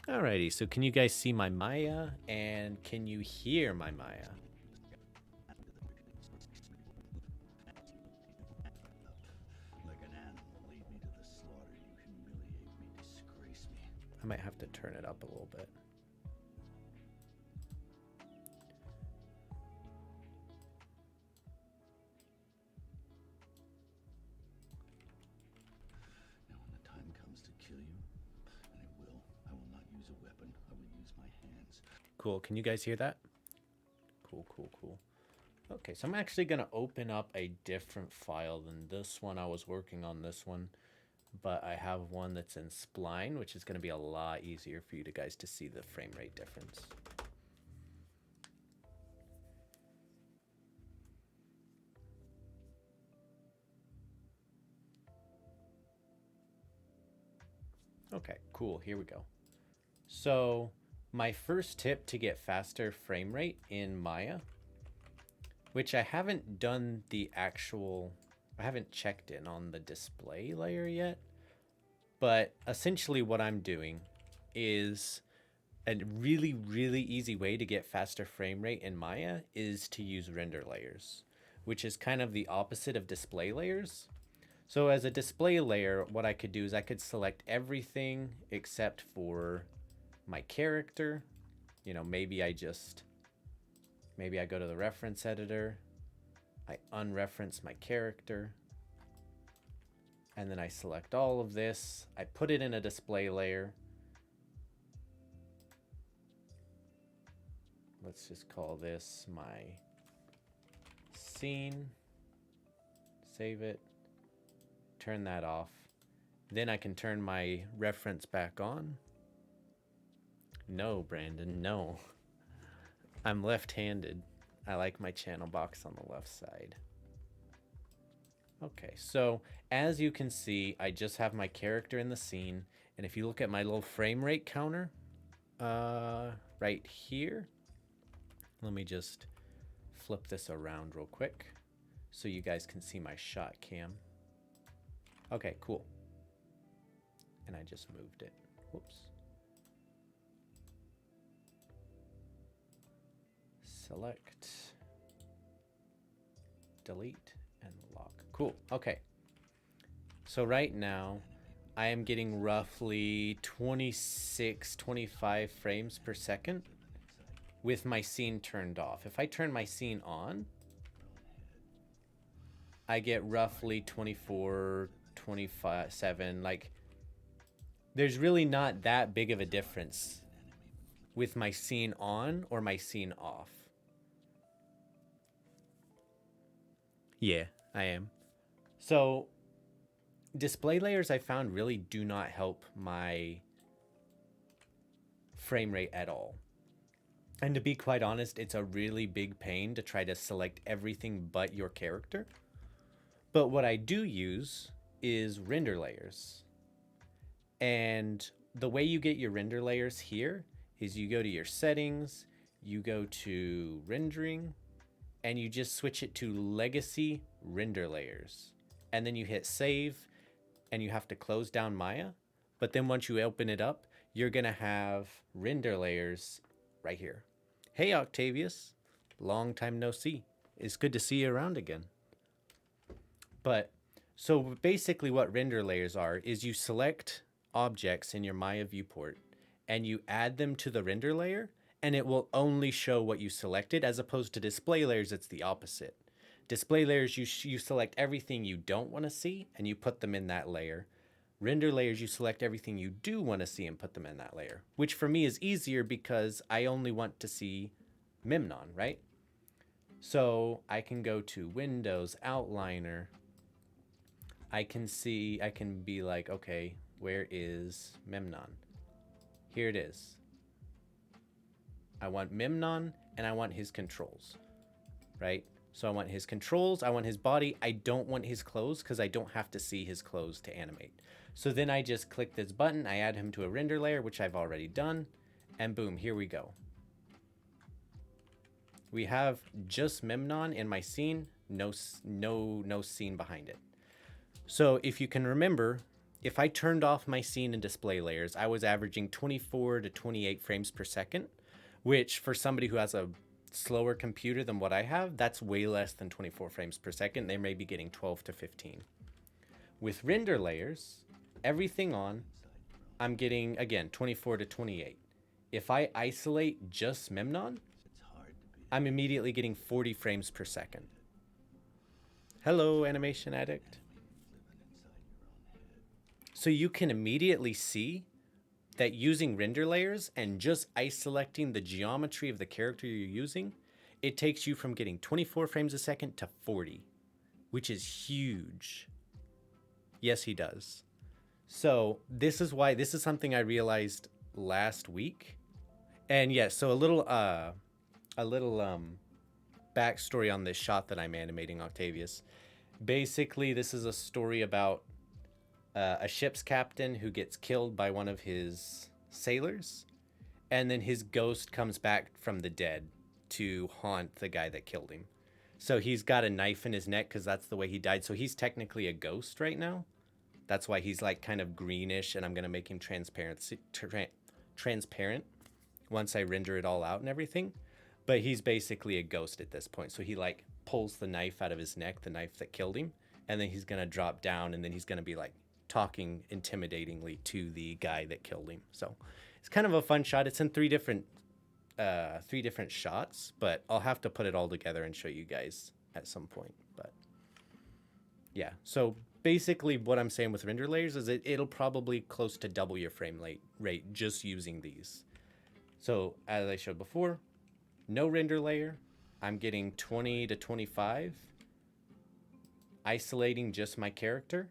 Alrighty, so can you guys see my Maya, and can you hear my Maya? Like an animal, lead me to the slaughter. You humiliate me, disgrace me. I might have to turn it up a little bit. Now, when the time comes to kill you, and I will not use a weapon. I will use my hands. Cool, can you guys hear that? Cool, cool, cool. Okay, so I'm actually gonna open up a different file than this one. I was working on this one, but I have one that's in Spline, which is gonna be a lot easier for you guys to see the frame rate difference. Okay, cool, here we go. So my first tip to get faster frame rate in Maya, which I haven't done the actual, I haven't checked in on the display layer yet, but essentially what I'm doing is a really, really easy way to get faster frame rate in Maya is to use render layers, which is kind of the opposite of display layers. So as a display layer, what I could do is I could select everything except for my character. You know, maybe I go to the reference editor, I unreference my character, and then I select all of this. I put it in a display layer. Let's just call this my scene. Save it. Turn that off. Then I can turn my reference back on. No, Brandon, no. I'm left-handed. I like my channel box on the left side. Okay, so as you can see, I just have my character in the scene, and if you look at my little frame rate counter right here, let me just flip this around real quick so you guys can see my shot cam. Okay, cool. And I just moved it. Whoops. Select, delete, and lock. Cool. Okay. So right now, I am getting roughly 26, 25 frames per second with my scene turned off. If I turn my scene on, I get roughly 24, 27. Like, there's really not that big of a difference with my scene on or my scene off. Yeah, I am. So display layers I found really do not help my frame rate at all. And to be quite honest, it's a really big pain to try to select everything but your character. But what I do use is render layers. And the way you get your render layers here is you go to your settings, you go to rendering, and you just switch it to legacy render layers. And then you hit save, and you have to close down Maya. But then once you open it up, you're gonna have render layers right here. Hey Octavius, long time no see. It's good to see you around again. But so basically what render layers are is you select objects in your Maya viewport and you add them to the render layer, and it will only show what you selected, as opposed to display layers, it's the opposite. Display layers, you select everything you don't want to see and you put them in that layer. Render layers, you select everything you do want to see and put them in that layer, which for me is easier because I only want to see Memnon, right? So I can go to Windows, Outliner. I can be like, okay, where is Memnon? Here it is. I want Memnon and I want his controls, right? So I want his controls, I want his body. I don't want his clothes because I don't have to see his clothes to animate. So then I just click this button, I add him to a render layer, which I've already done, and boom, here we go. We have just Memnon in my scene, no scene behind it. So if you can remember, if I turned off my scene and display layers, I was averaging 24 to 28 frames per second, which for somebody who has a slower computer than what I have, that's way less than 24 frames per second. They may be getting 12 to 15. With render layers, everything on, I'm getting, again, 24 to 28. If I isolate just Memnon, I'm immediately getting 40 frames per second. Hello, Animation Addict. So you can immediately see that using render layers and just iselecting the geometry of the character you're using, it takes you from getting 24 frames a second to 40, which is huge. Yes, he does. So this is something I realized last week. And yes, so a little backstory on this shot that I'm animating, Octavius. Basically, this is a story about a ship's captain who gets killed by one of his sailors, and then his ghost comes back from the dead to haunt the guy that killed him. So he's got a knife in his neck because that's the way he died. So he's technically a ghost right now. That's why he's like kind of greenish, and I'm gonna make him transparent once I render it all out and everything. But he's basically a ghost at this point. So he like pulls the knife out of his neck, the knife that killed him, and then he's gonna drop down, and then he's gonna be like talking intimidatingly to the guy that killed him. So it's kind of a fun shot. It's in three different shots, but I'll have to put it all together and show you guys at some point. But yeah, so basically what I'm saying with render layers is it'll probably close to double your frame rate just using these. So as I showed before, no render layer, I'm getting 20 to 25, isolating just my character,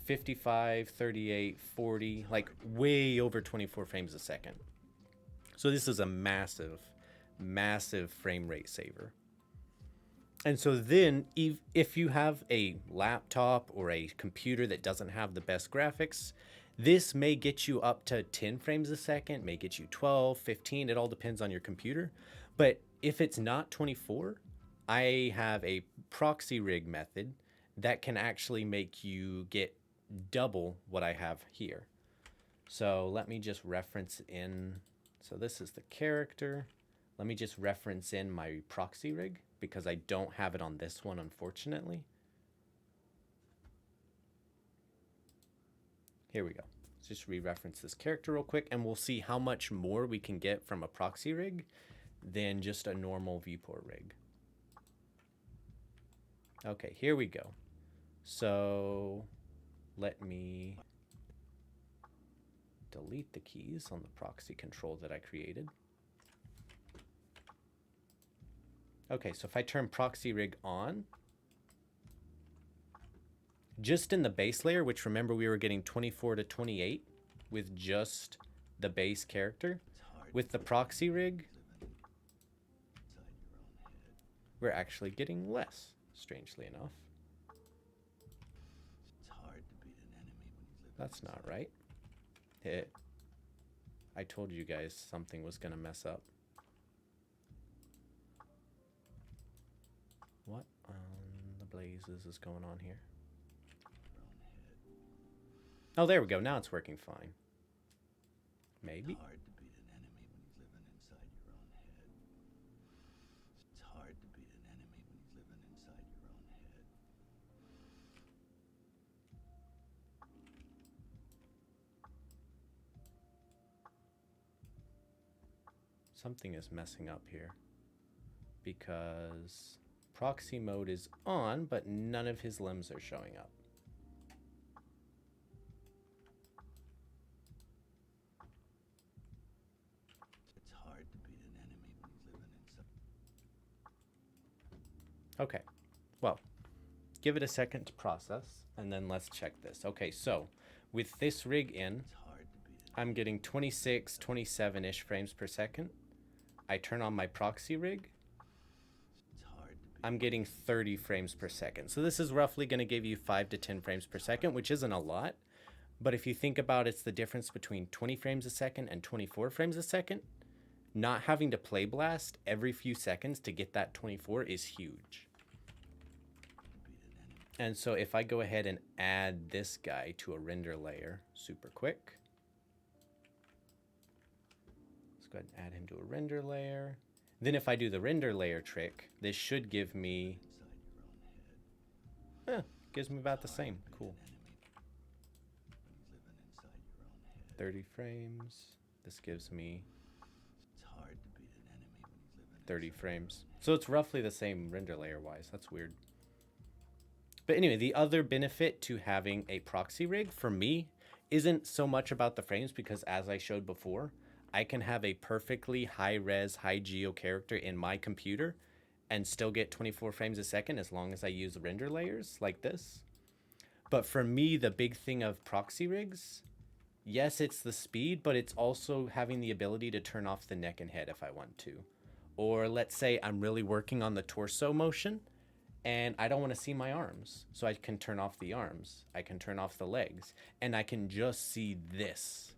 55, 38, 40, like way over 24 frames a second. So this is a massive, massive frame rate saver. And so then if you have a laptop or a computer that doesn't have the best graphics, this may get you up to 10 frames a second, may get you 12, 15, it all depends on your computer. But if it's not 24, I have a proxy rig method that can actually make you get double what I have here. So let me just reference in, so this is the character. Let me just reference in my proxy rig because I don't have it on this one, unfortunately. Here we go. Let's just re-reference this character real quick, and we'll see how much more we can get from a proxy rig than just a normal viewport rig. Okay, here we go. So let me delete the keys on the proxy control that I created. Okay, so if I turn proxy rig on, just in the base layer, which remember we were getting 24 to 28 with just the base character, with the proxy rig, we're actually getting less, strangely enough. That's not right. I told you guys something was gonna mess up. What the blazes is going on here? Oh, there we go. Now it's working fine. Maybe. It's hard to beat an enemy when he's living inside your own head. It's hard to beat an enemy when he's living inside your own head. Something is messing up here because proxy mode is on, but none of his limbs are showing up. It's hard to beat an enemy when he's living inside. Okay, well, give it a second to process, and then let's check this. Okay, so with this rig in, I'm getting 26, 27-ish frames per second. I turn on my proxy rig, I'm getting 30 frames per second. So this is roughly going to give you 5 to 10 frames per second, which isn't a lot. But if you think about it's the difference between 20 frames a second and 24 frames a second, not having to play blast every few seconds to get that 24 is huge. And so if I go ahead and add this guy to a render layer super quick, let's go ahead and add him to a render layer. Then if I do the render layer trick, this should give me, gives me about the same. Cool. 30 frames. This gives me 30 frames. So it's roughly the same render layer wise. That's weird. But anyway, the other benefit to having a proxy rig for me isn't so much about the frames, because as I showed before, I can have a perfectly high res, high geo character in my computer and still get 24 frames a second as long as I use render layers like this. But for me, the big thing of proxy rigs, yes, it's the speed, but it's also having the ability to turn off the neck and head if I want to. Or let's say I'm really working on the torso motion and I don't want to see my arms. So I can turn off the arms. I can turn off the legs. And I can just see this.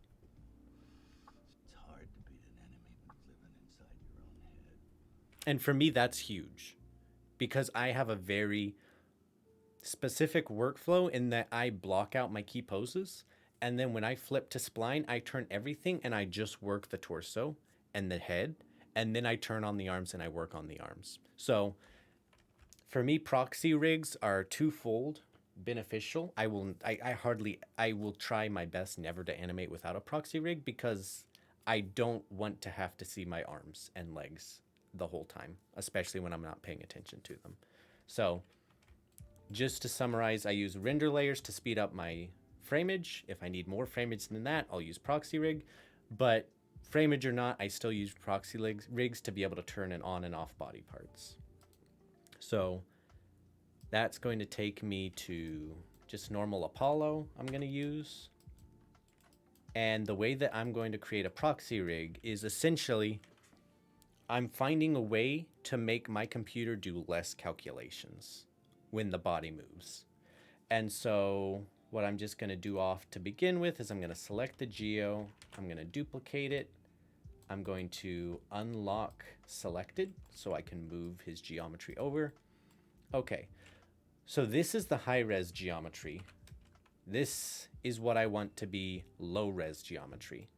It's hard to beat an enemy when he's living inside your own head. And for me, that's huge. Because I have a very specific workflow in that I block out my key poses. And then when I flip to spline, I turn everything and I just work the torso and the head. And then I turn on the arms and I work on the arms. So for me, proxy rigs are twofold beneficial. I will try my best never to animate without a proxy rig, because I don't want to have to see my arms and legs the whole time, especially when I'm not paying attention to them. So just to summarize, I use render layers to speed up my frameage. If I need more frameage than that, I'll use proxy rig. But frameage or not, I still use proxy rigs to be able to turn and on and off body parts. So that's going to take me to just normal Apollo I'm going to use. And the way that I'm going to create a proxy rig is essentially I'm finding a way to make my computer do less calculations when the body moves. And so what I'm just going to do off to begin with is I'm going to select the geo, I'm going to duplicate it, I'm going to unlock selected so I can move his geometry over. Okay, so this is the high res geometry. This is what I want to be low res geometry.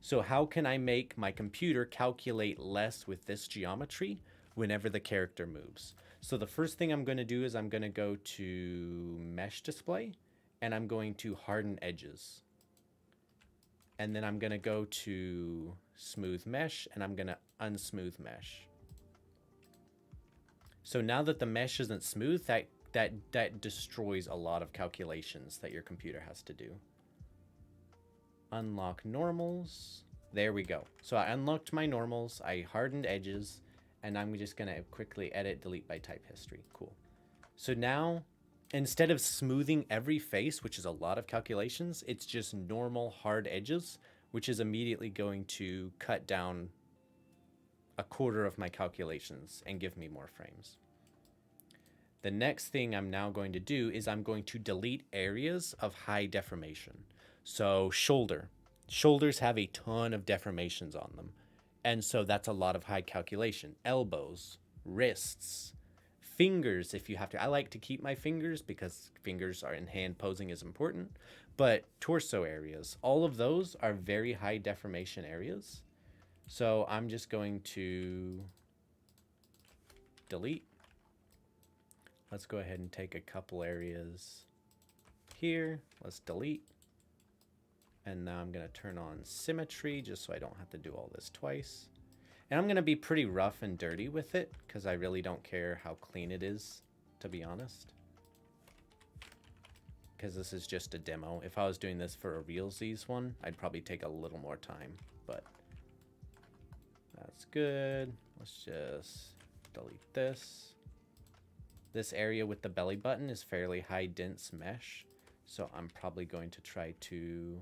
So how can I make my computer calculate less with this geometry whenever the character moves? So the first thing I'm going to do is I'm going to go to mesh display and I'm going to harden edges. And then I'm going to go to smooth mesh and I'm going to unsmooth mesh. So now that the mesh isn't smooth, that destroys a lot of calculations that your computer has to do. Unlock normals. There we go. So I unlocked my normals, I hardened edges, and I'm just gonna quickly edit, delete by type history. Cool. So now, instead of smoothing every face, which is a lot of calculations, it's just normal hard edges, which is immediately going to cut down a quarter of my calculations and give me more frames. The next thing I'm now going to do is I'm going to delete areas of high deformation. So shoulders have a ton of deformations on them. And so that's a lot of high calculation. Elbows, wrists, fingers, if you have to. I like to keep my fingers because fingers are in hand posing is important. But torso areas, all of those are very high deformation areas. So I'm just going to delete. Let's go ahead and take a couple areas here. Let's delete. And now I'm going to turn on symmetry just so I don't have to do all this twice. And I'm going to be pretty rough and dirty with it because I really don't care how clean it is, to be honest. Because this is just a demo. If I was doing this for a realsies one, I'd probably take a little more time, but that's good. Let's just delete this. This area with the belly button is fairly high dense mesh, so I'm probably going to try to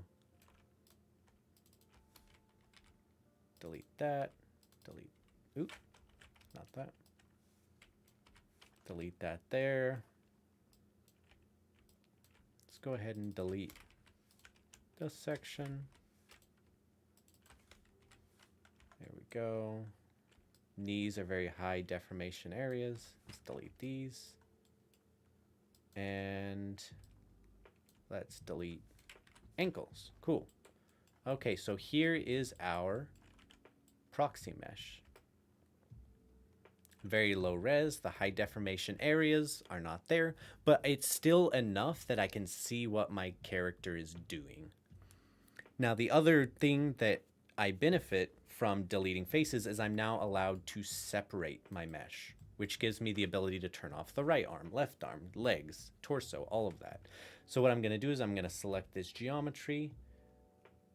delete that, delete, oop, not that. Delete that there. Let's go ahead and delete this section. There we go. Knees are very high deformation areas. Let's delete these. And let's delete ankles. Cool. Okay, so here is our proxy mesh. Very low res, the high deformation areas are not there, but it's still enough that I can see what my character is doing. Now, the other thing that I benefit from deleting faces is I'm now allowed to separate my mesh, which gives me the ability to turn off the right arm, left arm, legs, torso, all of that. So what I'm going to do is I'm going to select this geometry.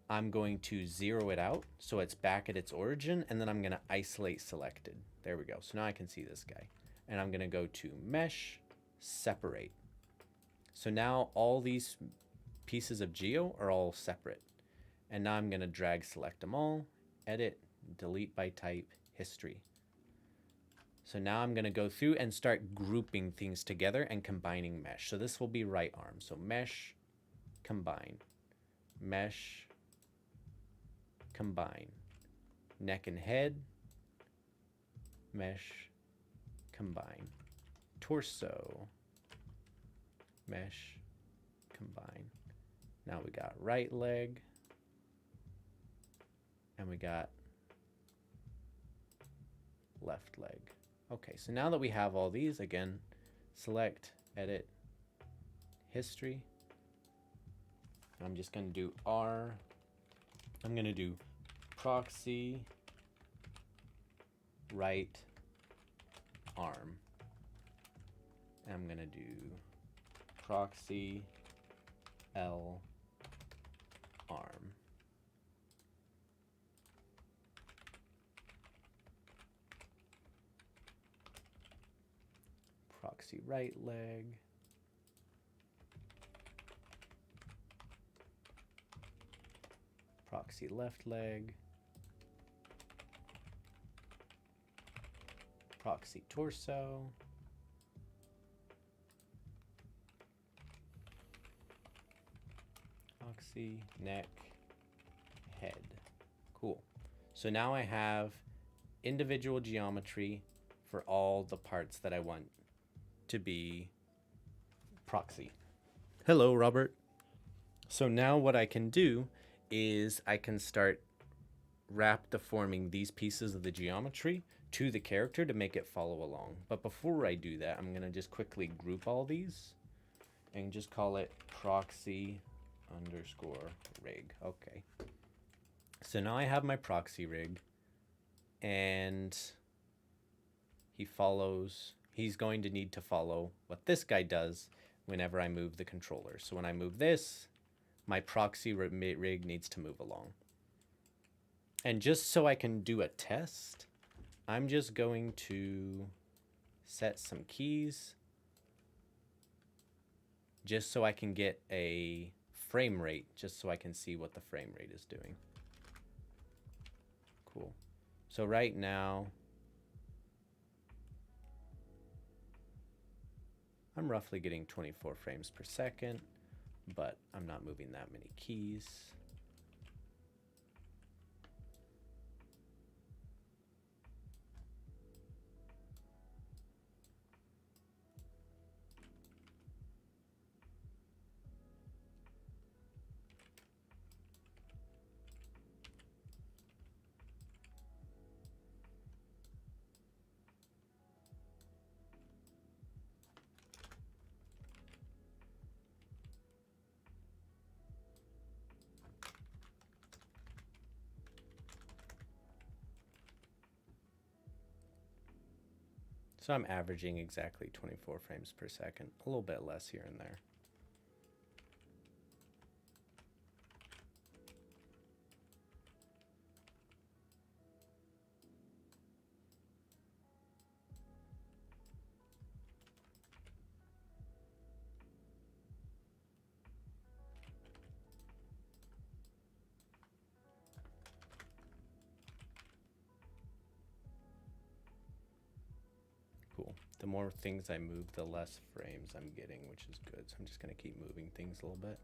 I'm going to zero it out so it's back at its origin, and then I'm going to isolate selected. There we go. So now I can see this guy. And I'm going to go to mesh, separate. So now all these pieces of geo are all separate. And now I'm going to drag select them all, edit, delete by type, history. So now I'm going to go through and start grouping things together and combining mesh. So this will be right arm. So mesh, combine, mesh, combine, neck and head, mesh, combine, torso, mesh, combine. Now we got right leg, and we got left leg. Okay, so now that we have all these, again, select, edit, history. I'm just going to do R. I'm going to do proxy right arm. And I'm going to do proxy L arm. Proxy right leg. Proxy left leg. Proxy torso. Proxy neck, head. Cool. So now I have individual geometry for all the parts that I want to be proxy. Hello, Robert. So now what I can do is I can start wrap deforming these pieces of the geometry to the character to make it follow along. But before I do that, I'm going to just quickly group all these and just call it proxy underscore rig. Okay. So now I have my proxy rig, and he's going to need to follow what this guy does whenever I move the controller. So when I move this, my proxy rig needs to move along. And just so I can do a test, I'm just going to set some keys just so I can get a frame rate, just so I can see what the frame rate is doing. Cool. So right now, I'm roughly getting 24 frames per second, but I'm not moving that many keys. So I'm averaging exactly 24 frames per second, a little bit less here and there. Cool. The more things I move, the less frames I'm getting, which is good. So I'm just going to keep moving things a little bit.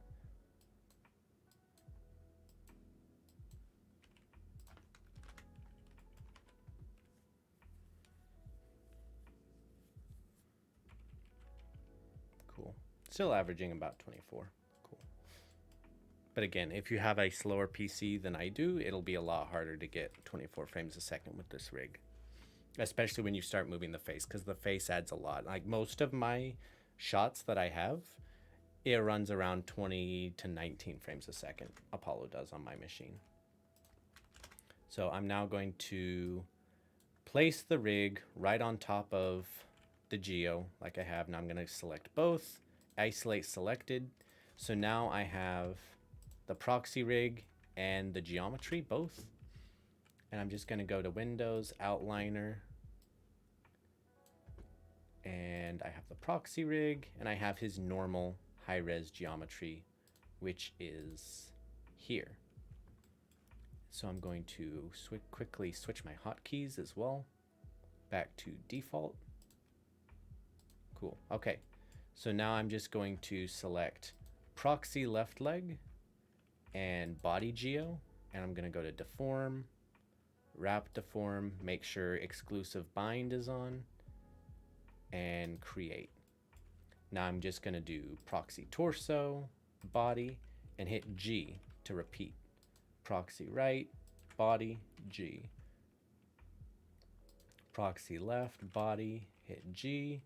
Cool. Still averaging about 24. Cool. But again, if you have a slower PC than I do, it'll be a lot harder to get 24 frames a second with this rig. Especially when you start moving the face, because the face adds a lot. Like most of my shots that I have, it runs around 20 to 19 frames a second. Apollo does on my machine. So I'm now going to place the rig right on top of the geo like I have. Now I'm going to select both, isolate selected. So now I have the proxy rig and the geometry both. And I'm just going to go to Windows, Outliner, and I have the proxy rig, and I have his normal high-res geometry, which is here. So I'm going to quickly switch my hotkeys as well, back to default. Cool, okay. So now I'm just going to select proxy left leg and body geo, and I'm gonna go to deform, wrap deform, make sure exclusive bind is on, and create. Now I'm just gonna do proxy torso, body, and hit G to repeat. Proxy right, body, G. Proxy left, body, hit G.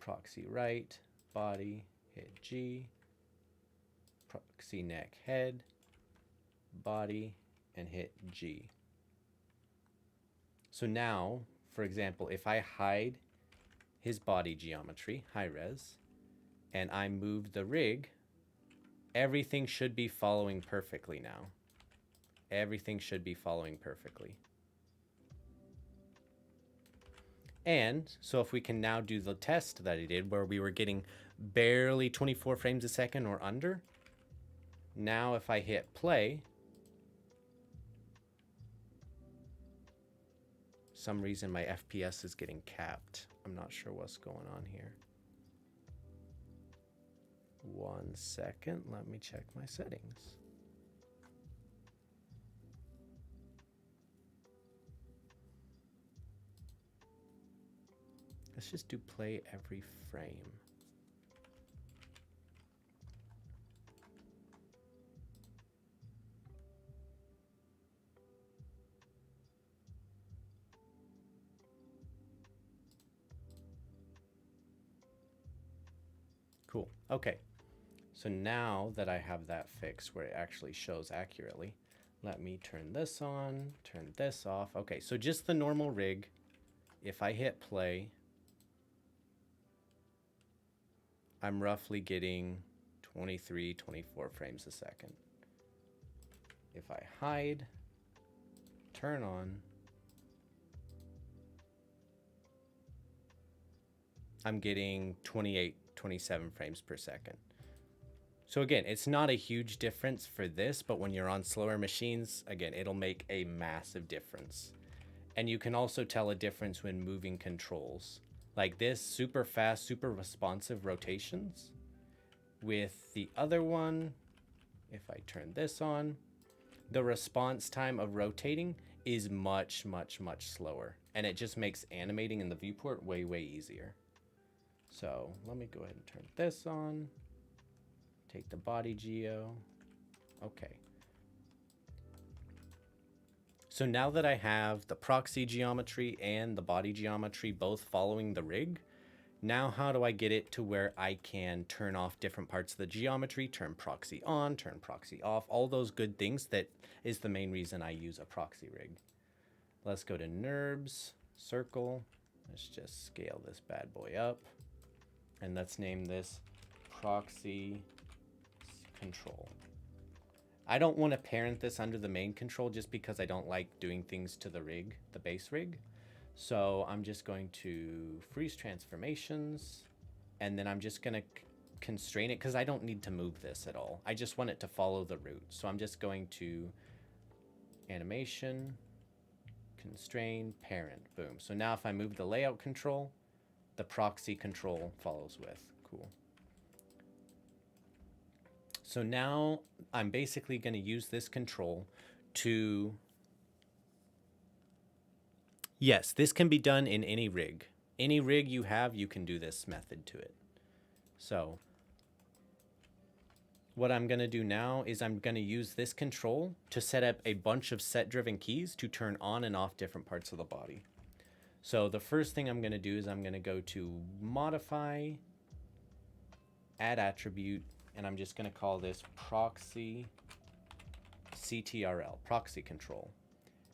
Proxy right, body, hit G. Proxy neck, head, body, and hit G. So now, for example, if I hide his body geometry, high res, and I move the rig, everything should be following perfectly now. Everything should be following perfectly. And so if we can now do the test that I did where we were getting barely 24 frames a second or under, now if I hit play, some reason my FPS is getting capped. I'm not sure what's going on here. 1 second, let me check my settings. Let's just do play every frame. Cool, okay. So now that I have that fixed where it actually shows accurately, let me turn this on, turn this off. Okay, so just the normal rig. If I hit play, I'm roughly getting 23, 24 frames a second. If I hide, turn on, I'm getting 28, 27 frames per second. So again, it's not a huge difference for this, but when you're on slower machines, again, it'll make a massive difference. And you can also tell a difference when moving controls. Like this, super fast, super responsive rotations. With the other one, if I turn this on, the response time of rotating is much, much, much slower. And it just makes animating in the viewport way, way easier. So let me go ahead and turn this on. Take the body geo. Okay. So now that I have the proxy geometry and the body geometry both following the rig, now how do I get it to where I can turn off different parts of the geometry, turn proxy on, turn proxy off, all those good things that is the main reason I use a proxy rig. Let's go to NURBS, circle. Let's just scale this bad boy up. And let's name this proxy control. I don't want to parent this under the main control just because I don't like doing things to the rig, the base rig. So I'm just going to freeze transformations, and then I'm just going to constrain it because I don't need to move this at all. I just want it to follow the route. So I'm just going to animation, constrain, parent, boom. So now if I move the layout control, the proxy control follows with. Cool. So now I'm basically going to use this control to... Yes, this can be done in any rig. Any rig you have, you can do this method to it. So what I'm going to do now is I'm going to use this control to set up a bunch of set-driven keys to turn on and off different parts of the body. So the first thing I'm going to do is I'm going to go to Modify, Add Attribute, and I'm just going to call this Proxy CTRL, Proxy Control.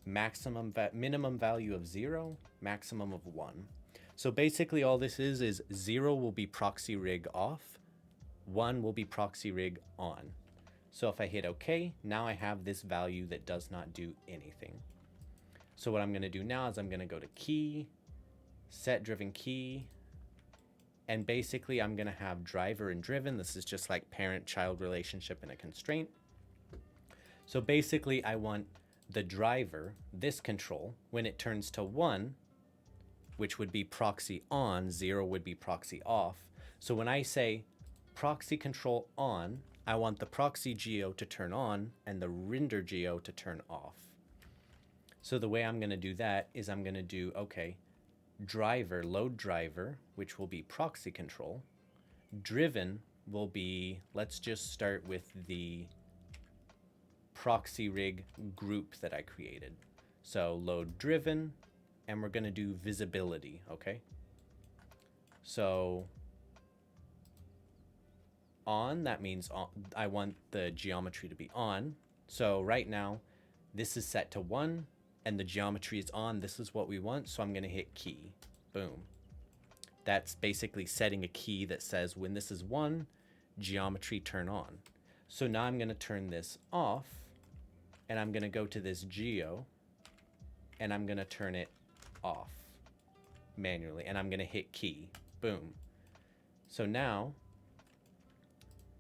Minimum value of 0, maximum of 1. So basically all this is 0 will be proxy rig off, 1 will be proxy rig on. So if I hit OK, now I have this value that does not do anything. So what I'm going to do now is I'm going to go to Key, Set Driven Key, and basically I'm going to have driver and driven. This is just like parent-child relationship and a constraint. So basically I want the driver, this control, when it turns to 1, which would be proxy on, 0 would be proxy off. So when I say proxy control on, I want the proxy geo to turn on and the render geo to turn off. So the way I'm going to do that is I'm going to do, okay, driver, load driver, which will be proxy control. Driven will be, let's just start with the proxy rig group that I created. So load driven, and we're going to do visibility, okay? So on, that means on, I want the geometry to be on. So right now, this is set to 1, and the geometry is on. This is what we want, so I'm going to hit key. Boom. That's basically setting a key that says when this is 1, geometry turn on. So now I'm going to turn this off, and I'm going to go to this geo, and I'm going to turn it off manually, and I'm going to hit key. Boom. So now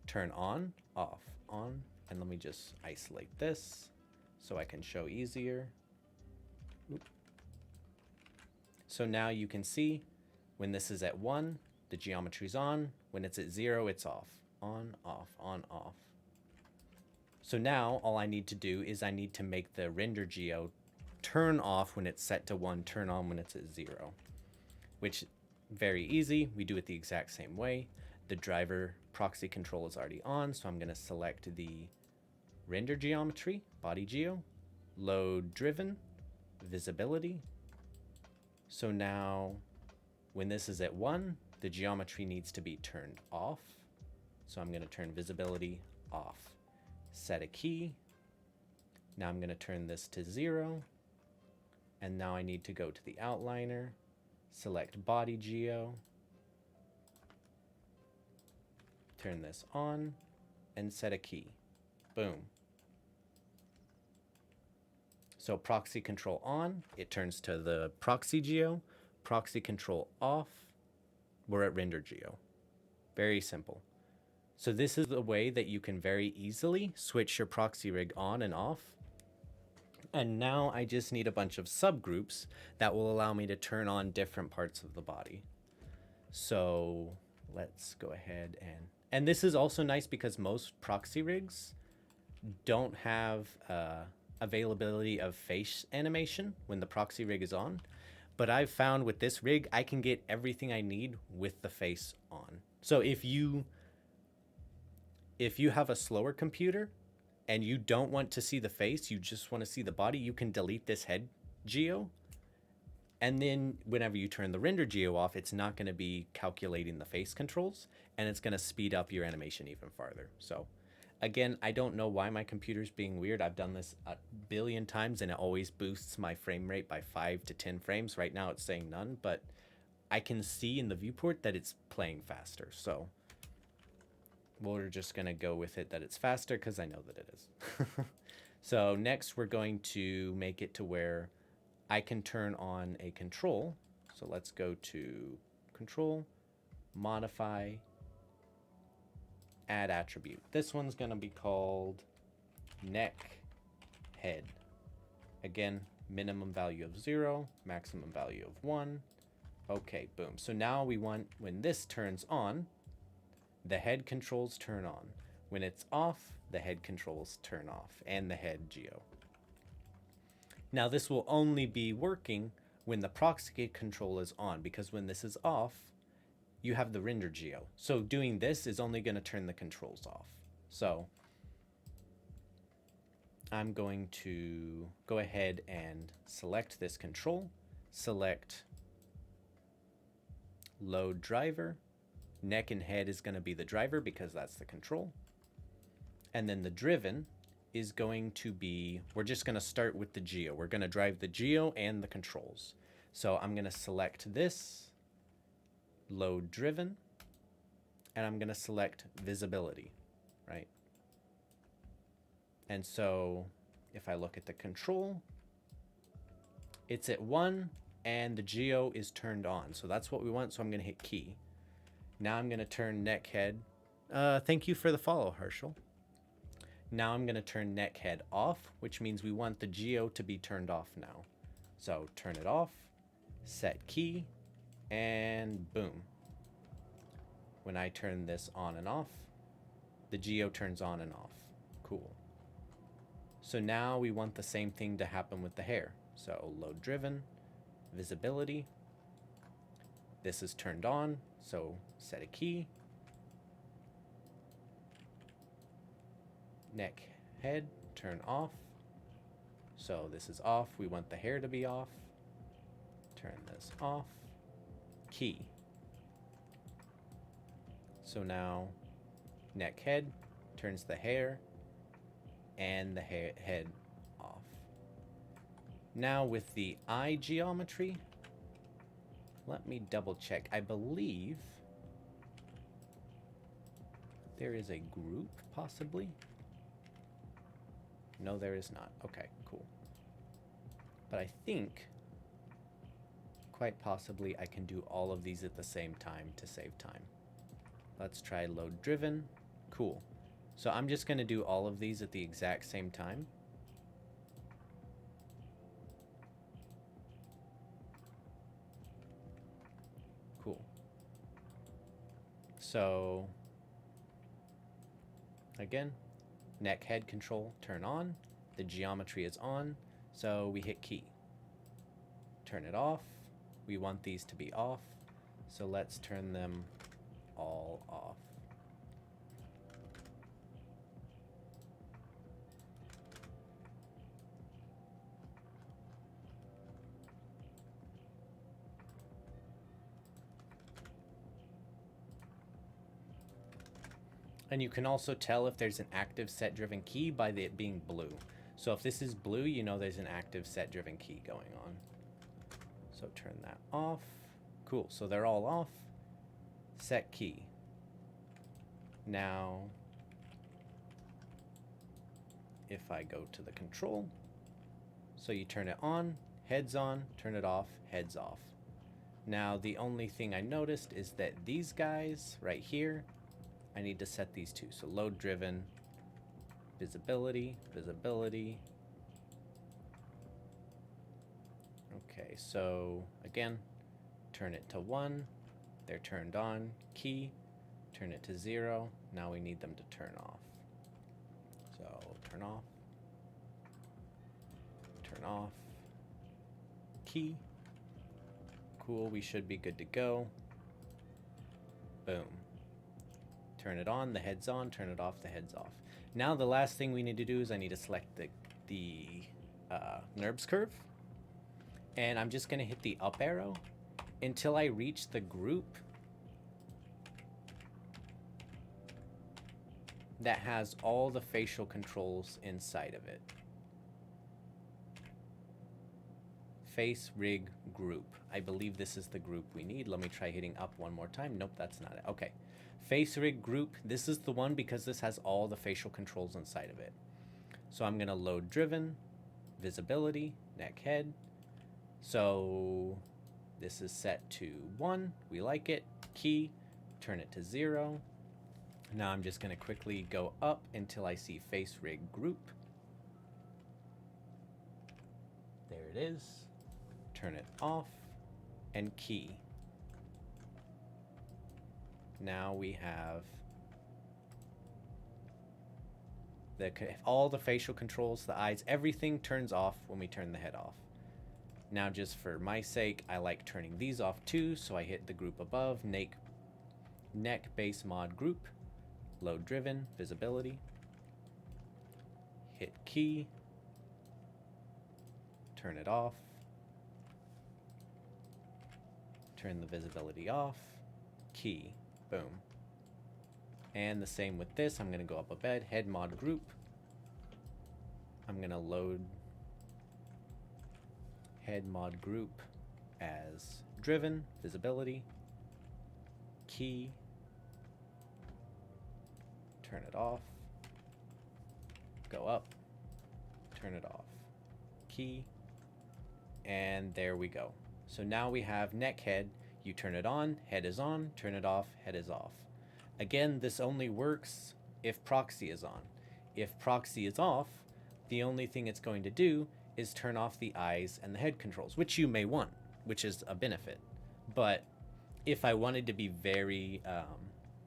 turn on, off, on, and let me just isolate this so I can show easier. Oop. So now you can see when this is at 1, the geometry's on. When it's at 0, it's off. On, off, on, off. So now all I need to do is I need to make the render geo turn off when it's set to 1, turn on when it's at 0, which very easy. We do it the exact same way. The driver proxy control is already on, so I'm going to select the render geometry, body geo, load driven, visibility. So now when this is at 1, the geometry needs to be turned off. So I'm going to turn visibility off. Set a key. Now I'm going to turn this to 0. And now I need to go to the outliner, select body geo, turn this on, and set a key. Boom. So proxy control on, it turns to the proxy geo. Proxy control off, we're at render geo. Very simple. So this is the way that you can very easily switch your proxy rig on and off. And now I just need a bunch of subgroups that will allow me to turn on different parts of the body. So let's go ahead and this is also nice because most proxy rigs don't have availability of face animation when the proxy rig is on. But I've found with this rig, I can get everything I need with the face on. So if you have a slower computer and you don't want to see the face, you just want to see the body, you can delete this head geo. And then whenever you turn the render geo off, it's not going to be calculating the face controls, and it's going to speed up your animation even farther. So again, I don't know why my computer's being weird. I've done this a billion times and it always boosts my frame rate by 5 to 10 frames. Right now it's saying none, but I can see in the viewport that it's playing faster. So we're just going to go with it that it's faster because I know that it is. So next we're going to make it to where I can turn on a control. So let's go to control, modify, add attribute. This one's going to be called neck head. Again, minimum value of 0, maximum value of 1. Okay, boom. So now we want, when this turns on, the head controls turn on. When it's off, the head controls turn off, and the head geo. Now this will only be working when the proxy control is on, because when this is off, you have the render geo. So doing this is only going to turn the controls off. So I'm going to go ahead and select this control, select load driver. Neck and head is going to be the driver because that's the control. And then the driven is going to be, we're just going to start with the geo. We're going to drive the geo and the controls. So I'm going to select this, load driven, and I'm going to select visibility, right? And so if I look at the control, it's at 1 and the geo is turned on. So that's what we want. So I'm going to hit key. Now I'm going to turn neck head. Thank you for the follow, Herschel. Now I'm going to turn neck head off, which means we want the geo to be turned off now. So turn it off, set key, and boom. When I turn this on and off, the geo turns on and off. Cool. So now we want the same thing to happen with the hair. So load driven, visibility. This is turned on, so set a key. Neck, head, turn off. So this is off. We want the hair to be off. Turn this off. Key. So now neck, head turns the hair and the head off. Now with the eye geometry, let me double check. I believe there is a group possibly. No, there is not. Okay, cool. But I think quite possibly I can do all of these at the same time to save time. Let's try load driven. Cool. So I'm just going to do all of these at the exact same time. Cool. So again, neck head control turn on. The geometry is on. So we hit key. Turn it off. We want these to be off. So let's turn them all off. And you can also tell if there's an active set driven key by it being blue. So if this is blue, you know there's an active set driven key going on. So turn that off. Cool, so they're all off. Set key. Now, if I go to the control, so you turn it on, heads on, turn it off, heads off. Now the only thing I noticed is that these guys right here, I need to set these two. So load driven, visibility, visibility. Okay, so again, turn it to 1. They're turned on. Key, turn it to 0. Now we need them to turn off. So turn off, turn off, key. Cool, we should be good to go. Boom. Turn it on, the head's on, turn it off, the head's off. Now the last thing we need to do is I need to select the NURBS curve. And I'm just gonna hit the up arrow until I reach the group that has all the facial controls inside of it. Face rig group. I believe this is the group we need. Let me try hitting up one more time. Nope, that's not it. Okay. Face rig group. This is the one because this has all the facial controls inside of it. So I'm going to load driven, visibility, neck head. So this is set to 1. We like it. Key, turn it to 0. Now I'm just going to quickly go up until I see face rig group. There it is. Turn it off and key. Now we have all the facial controls, the eyes, everything turns off when we turn the head off. Now just for my sake, I like turning these off too, so I hit the group above, neck base mod group, load driven, visibility, hit key, turn it off, turn the visibility off, key, boom. And the same with this, I'm gonna go up a bed, head mod group, I'm gonna load head mod group as driven, visibility, key, turn it off, go up, turn it off, key, and there we go. So now we have neck head, you turn it on, head is on, turn it off, head is off. Again, this only works if proxy is on. If proxy is off, the only thing it's going to do is turn off the eyes and the head controls, which you may want, which is a benefit. But if I wanted to be very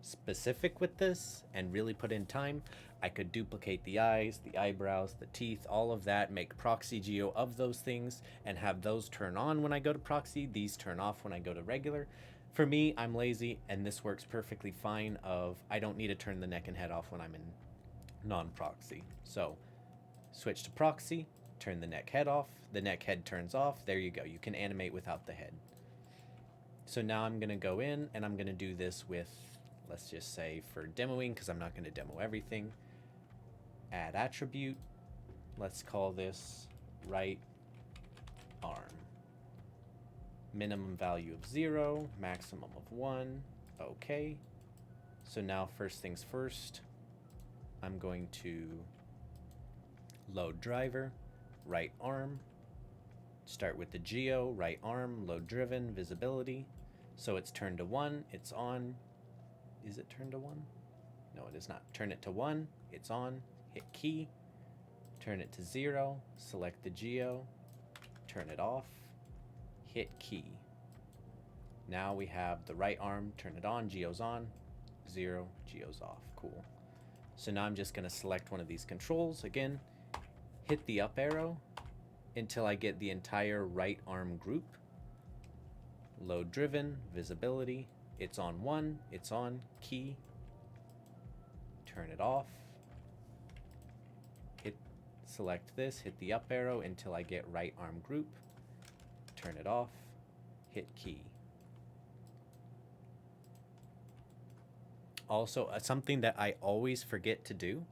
specific with this and really put in time, I could duplicate the eyes, the eyebrows, the teeth, all of that, make proxy geo of those things and have those turn on when I go to proxy, these turn off when I go to regular. For me, I'm lazy and this works perfectly fine of I don't need to turn the neck and head off when I'm in non-proxy. So switch to proxy, turn the neck head off, the neck head turns off, there you go. You can animate without the head. So now I'm gonna go in and I'm gonna do this with, let's just say for demoing, because I'm not gonna demo everything, add attribute, let's call this right arm. Minimum value of 0, maximum of 1, okay. So now first things first, I'm going to load driver, right arm, start with the geo, right arm, load driven, visibility. So it's turned to 1, it's on. Is it turned to 1? No, it is not. Turn it to 1, it's on, hit key, turn it to 0, select the geo, turn it off, hit key. Now we have the right arm, turn it on, geo's on, 0, geo's off, cool. So now I'm just gonna select one of these controls, again, hit the up arrow until I get the entire right arm group. Load driven, visibility, it's on 1, it's on, key, turn it off, select this, hit the up arrow until I get right arm group, turn it off, hit key. Also, something that I always forget to do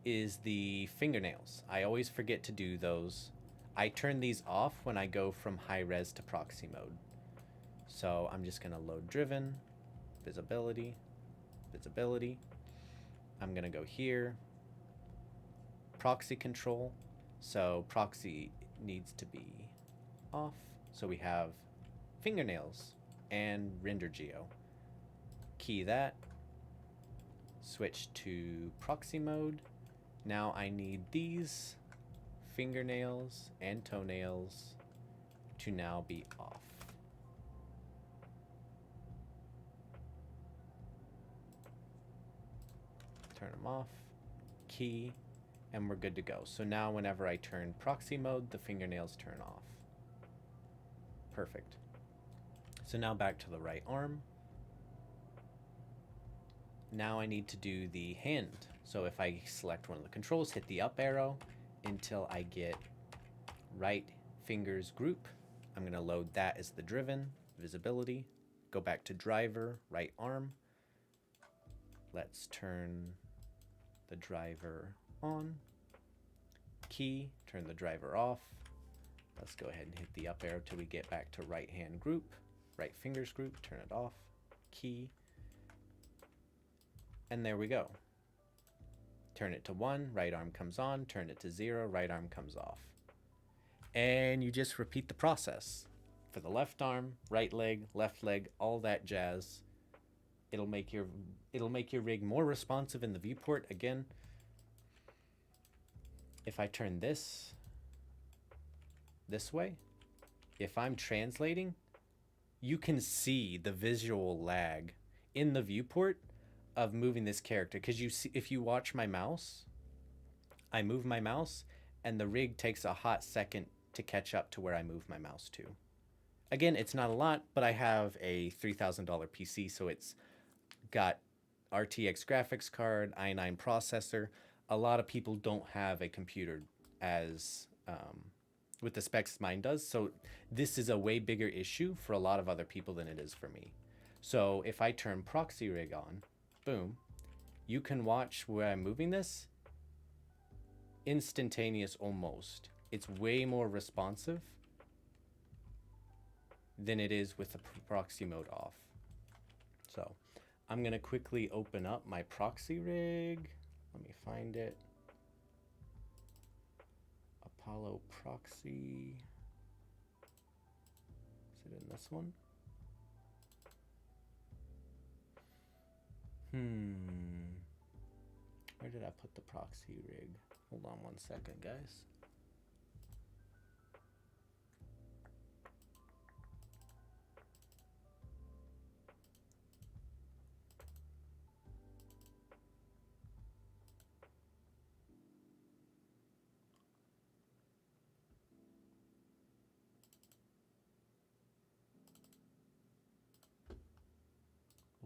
is the fingernails. I always forget to do those. I turn these off when I go from high res to proxy mode. So I'm just gonna load driven, visibility, visibility. I'm gonna go here, proxy control. So proxy needs to be off. So we have fingernails and render geo. Key that, switch to proxy mode. Now I need these fingernails and toenails to now be off. Turn them off, key, and we're good to go. So now whenever I turn proxy mode, the fingernails turn off. Perfect. So now back to the right arm. Now I need to do the hand. So if I select one of the controls, hit the up arrow until I get right fingers group. I'm gonna load that as the driven, visibility, go back to driver, right arm. Let's turn the driver on, key, turn the driver off. Let's go ahead and hit the up arrow till we get back to right hand group, right fingers group, turn it off, key, and there we go. Turn it to 1, right arm comes on, turn it to 0, right arm comes off. And you just repeat the process. For the left arm, right leg, left leg, all that jazz. It'll make your rig more responsive in the viewport. Again, if I turn this way, if I'm translating, you can see the visual lag in the viewport of moving this character, because you see, if you watch my mouse, I move my mouse and the rig takes a hot second to catch up to where I move my mouse to. Again, it's not a lot, but I have a $3,000 PC, so it's got RTX graphics card, i9 processor. A lot of people don't have a computer as with the specs mine does. So this is a way bigger issue for a lot of other people than it is for me. So if I turn Proxy Rig on, boom, you can watch where I'm moving this. Instantaneous almost. It's way more responsive than it is with the proxy mode off. So I'm gonna quickly open up my proxy rig. Let me find it. Apollo proxy. Is it in this one? Where did I put the proxy rig? Hold on one second, guys.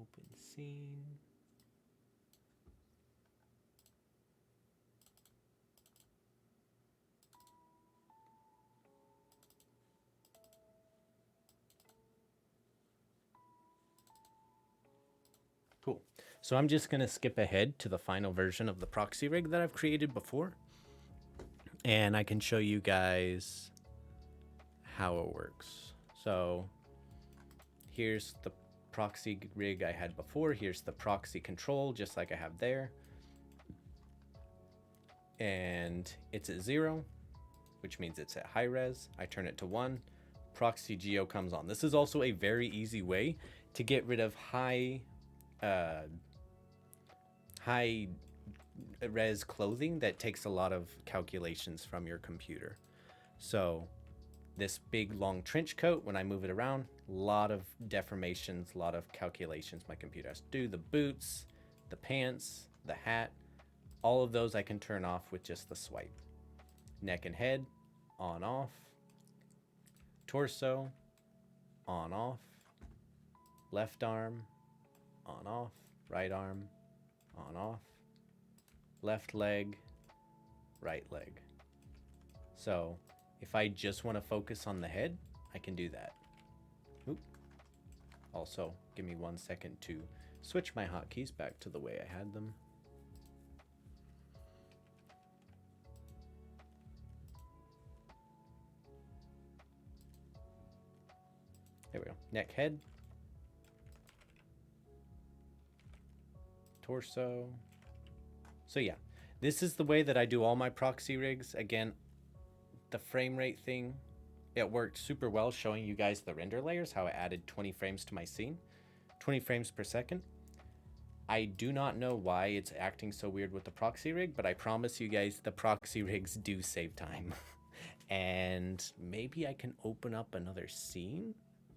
Open scene. Cool. So I'm just going to skip ahead to the final version of the proxy rig that I've created before. And I can show you guys how it works. So here's the proxy rig I had before. Here's the proxy control, just like I have there. And it's at 0, which means it's at high res. I turn it to 1. Proxy Geo comes on. This is also a very easy way to get rid of high res clothing that takes a lot of calculations from your computer. So this big long trench coat, when I move it around, a lot of deformations, a lot of calculations my computer has to do. The boots, the pants, the hat, all of those I can turn off with just the swipe. Neck and head, on off. Torso, on off. Left arm, on off. Right arm, on off. Left leg, right leg. So if I just want to focus on the head, I can do that. Oop. Also, give me 1 second to switch my hotkeys back to the way I had them. There we go. Neck, head. Torso. So yeah, this is the way that I do all my proxy rigs. Again, the frame rate thing, it worked super well showing you guys the render layers, how I added 20 frames to my scene, 20 frames per second. I do not know why it's acting so weird with the proxy rig, but I promise you guys the proxy rigs do save time. And maybe I can open up another scene